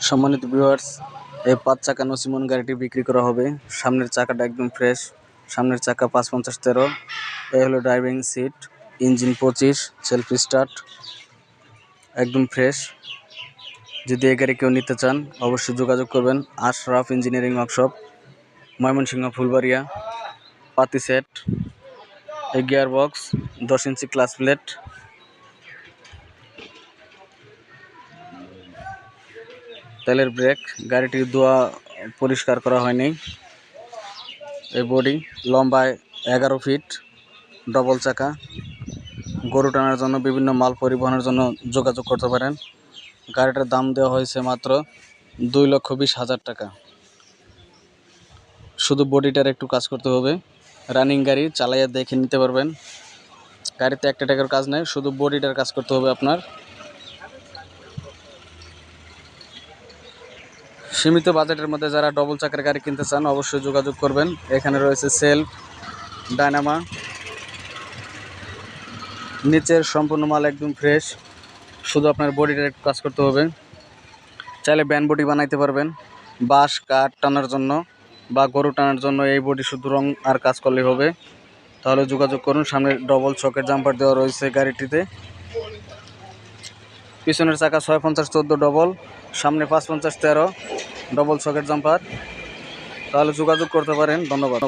সম্মানিত ভিউয়ার্স, এই ৫ চাকা নসিমন গাড়িটি বিক্রি করা হবে। সামনের চাকাটা একদম ফ্রেশ, সামনের চাকা ৫৫-১৩। এই হলো driving seat, engine ২৫, self start, একদম ফ্রেশ। যদি এই গাড়ি কেউ নিতে চান অবশ্যই যোগাযোগ করবেন। Ashraf engineering workshop, Mymensingh Phulbaria. পাতি সেট, এই gear box, ১০ inch clutch plate, তেলের ব্রেক, গাড়িটির ধোয়া পরিষ্কার করা হয়নি। এই বডি লম্বায় ১১ ফিট, ডবল চাকা। গরু টানার জন্য, বিভিন্ন মাল পরিবহনের জন্য যোগাযোগ করতে পারেন। গাড়িটার দাম দেওয়া হয়েছে মাত্র ২,২০,০০০ টাকা। শুধু বডিটার একটু কাজ করতে হবে। রানিং গাড়ি, চালাইয়া দেখে নিতে পারবেন। গাড়িতে একটা টাকার কাজ নেই, শুধু বডিটার কাজ করতে হবে আপনার। সীমিত বাজেটের মধ্যে যারা ডবল চাকার গাড়ি কিনতে চান অবশ্যই যোগাযোগ করবেন। এখানে রয়েছে সেলফ, ডায়নামা, নিচের সম্পূর্ণ মাল একদম ফ্রেশ, শুধু আপনার বডিটার একটু কাজ করতে হবে। চাইলে ব্যান বডি বানাইতে পারবেন, বাঁশ কাঠ টানার জন্য বা গরু টানার জন্য। এই বডি শুধু রং আর কাজ করলে হবে। তাহলে যোগাযোগ করুন। সামনে ডবল চকের জাম্পার দেওয়া রয়েছে গাড়িটিতে। পিছনের চাকা ৬৫-১৪ ডবল, সামনে ৫৫-১৩ ডবল চকের জাম্পার। তাহলে যোগাযোগ করতে পারেন। ধন্যবাদ।